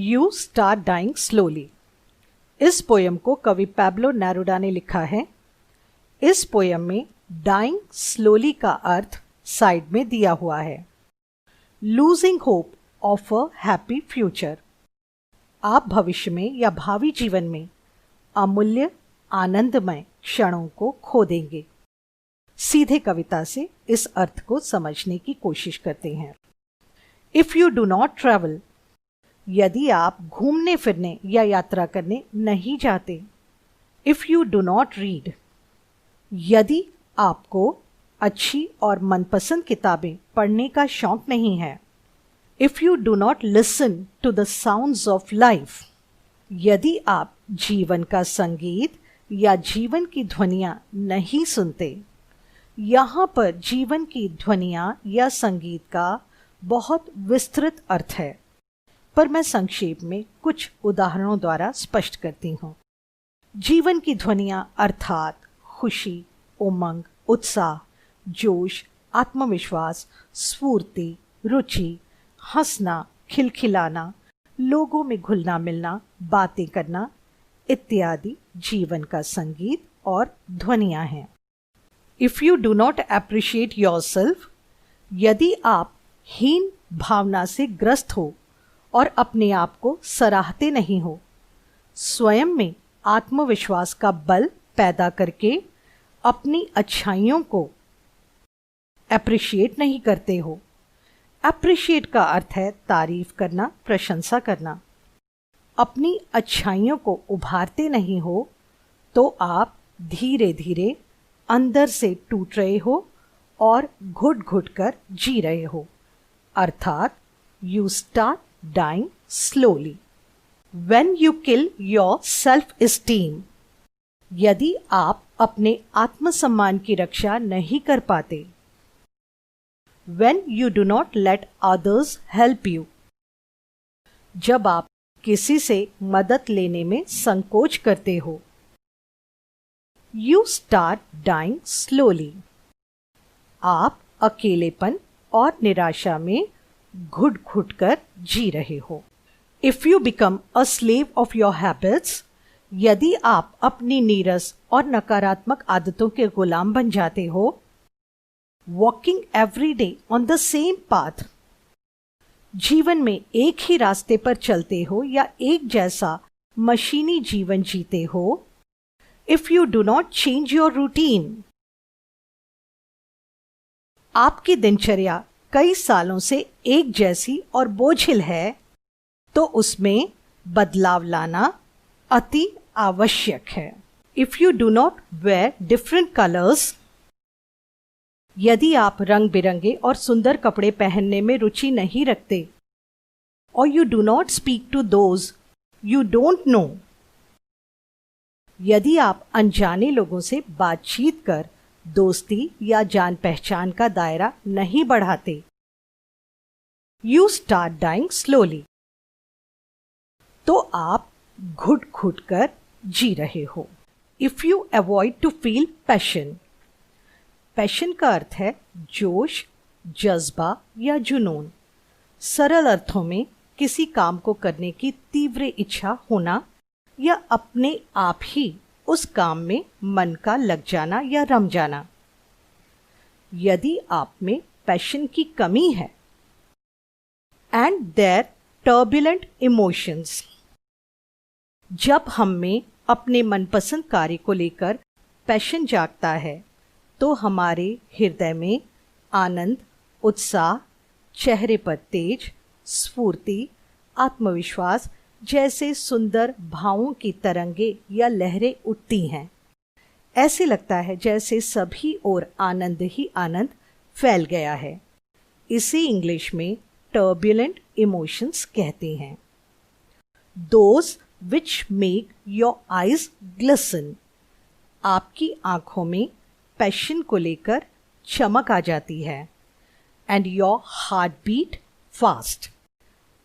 You start dying slowly. इस poem को कवि पैब्लो नेरुडा ने लिखा है। इस पोयम में डाइंग स्लोली का अर्थ साइड में दिया हुआ है। Losing hope of a happy future. आप भविष्य में या भावी जीवन में अमूल्य आनंदमय क्षणों को खो देंगे। सीधे कविता से इस अर्थ को समझने की कोशिश करते हैं। If you do not travel, यदि आप घूमने फिरने या यात्रा करने नहीं जाते। If you do not read, यदि आपको अच्छी और मनपसंद किताबें पढ़ने का शौक नहीं है। If you do not listen to the sounds of life, यदि आप जीवन का संगीत या जीवन की ध्वनियां नहीं सुनते। यहाँ पर जीवन की ध्वनियां या संगीत का बहुत विस्तृत अर्थ है, पर मैं संक्षेप में कुछ उदाहरणों द्वारा स्पष्ट करती हूँ। जीवन की ध्वनियां अर्थात खुशी, उमंग, उत्साह, जोश, आत्मविश्वास, स्फूर्ति, रुचि, हंसना, खिलखिलाना, लोगों में घुलना मिलना, बातें करना इत्यादि जीवन का संगीत और ध्वनियां हैं। If you do not appreciate yourself, यदि आप हीन भावना से ग्रस्त हो और अपने आप को सराहते नहीं हो, स्वयं में आत्मविश्वास का बल पैदा करके अपनी अच्छाइयों को अप्रिशिएट नहीं करते हो। अप्रिशिएट का अर्थ है तारीफ करना, प्रशंसा करना। अपनी अच्छाइयों को उभारते नहीं हो तो आप धीरे धीरे अंदर से टूट रहे हो और घुट घुट कर जी रहे हो, अर्थात you start dying slowly. When you kill your self-esteem, यदि आप अपने आत्मसम्मान की रक्षा नहीं कर पाते। When you do not let others help you, जब आप किसी से मदद लेने में संकोच करते हो। You start dying slowly, आप अकेलेपन और निराशा में घुट घुट कर जी रहे हो। If you become a slave of your habits, यदि आप अपनी नीरस और नकारात्मक आदतों के गुलाम बन जाते हो। Walking every day on the same path, जीवन में एक ही रास्ते पर चलते हो या एक जैसा मशीनी जीवन जीते हो। If you do not change your routine, आपकी दिनचर्या कई सालों से एक जैसी और बोझिल है तो उसमें बदलाव लाना अति आवश्यक है। If you do not wear different colors, यदि आप रंग बिरंगे और सुंदर कपड़े पहनने में रुचि नहीं रखते। और you do not speak to those you don't know, यदि आप अनजाने लोगों से बातचीत कर दोस्ती या जान पहचान का दायरा नहीं बढ़ाते। You start dying slowly, तो आप घुट घुट कर जी रहे हो। If you avoid to feel passion, passion का अर्थ है जोश, जज्बा या जुनून। सरल अर्थों में किसी काम को करने की तीव्र इच्छा होना या अपने आप ही उस काम में मन का लग जाना या रम जाना। यदि आप में पैशन की कमी है। एंड देयर टर्बुलेंट इमोशंस, जब हम में अपने मनपसंद कार्य को लेकर पैशन जागता है तो हमारे हृदय में आनंद, उत्साह, चेहरे पर तेज, स्फूर्ति, आत्मविश्वास जैसे सुंदर भावों की तरंगे या लहरें उठती हैं। ऐसे लगता है जैसे सभी ओर आनंद ही आनंद फैल गया है। इसे इंग्लिश में टर्बुलेंट इमोशंस कहते हैं। Those which make your eyes glisten, आपकी आंखों में पैशन को लेकर चमक आ जाती है। And your heart beat fast,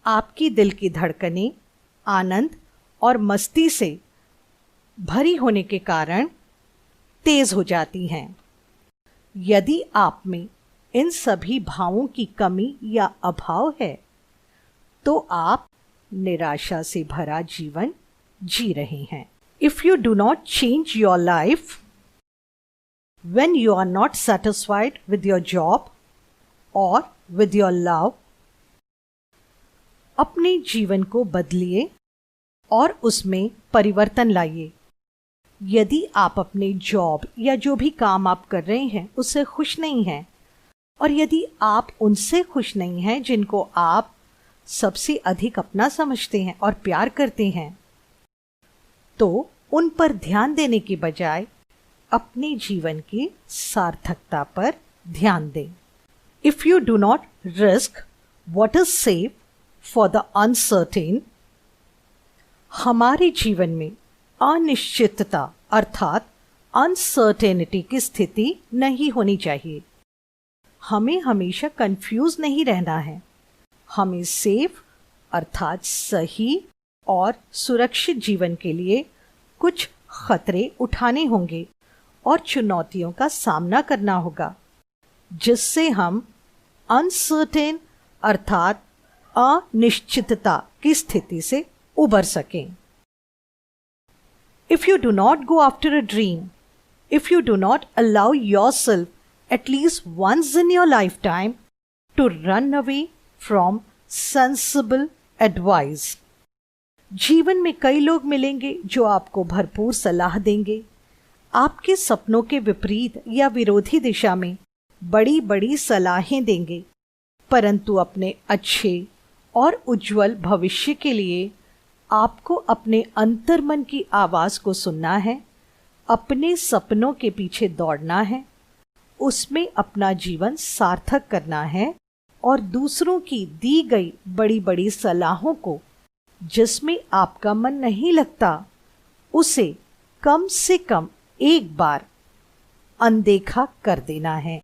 आपकी दिल की धड़कनें आनंद और मस्ती से भरी होने के कारण तेज हो जाती हैं। यदि आप में इन सभी भावों की कमी या अभाव है तो आप निराशा से भरा जीवन जी रहे हैं। If you do not change your life when you are not satisfied with your job or with your love, अपने जीवन को बदलिए और उसमें परिवर्तन लाइए। यदि आप अपने जॉब या जो भी काम आप कर रहे हैं उससे खुश नहीं हैं, और यदि आप उनसे खुश नहीं हैं जिनको आप सबसे अधिक अपना समझते हैं और प्यार करते हैं, तो उन पर ध्यान देने के बजाय अपने जीवन की सार्थकता पर ध्यान दें। If you do not risk what is safe for the uncertain, हमारे जीवन में अनिश्चितता अर्थात अनसर्टेनिटी की स्थिति नहीं होनी चाहिए। हमें हमेशा कंफ्यूज नहीं रहना है। हमें सेफ अर्थात सही और सुरक्षित जीवन के लिए कुछ खतरे उठाने होंगे और चुनौतियों का सामना करना होगा, जिससे हम अनसर्टेन अर्थात अनिश्चितता की स्थिति से उबर सकें। If you do not go after a dream, if you do not allow yourself at least once in your life time to run away from sensible advice, जीवन में कई लोग मिलेंगे जो आपको भरपूर सलाह देंगे, आपके सपनों के विपरीत या विरोधी दिशा में बड़ी बड़ी सलाहें देंगे, परंतु अपने अच्छे और उज्जवल भविष्य के लिए आपको अपने अंतर्मन की आवाज को सुनना है, अपने सपनों के पीछे दौड़ना है, उसमें अपना जीवन सार्थक करना है और दूसरों की दी गई बड़ी बड़ी सलाहों को, जिसमें आपका मन नहीं लगता, उसे कम से कम एक बार अनदेखा कर देना है।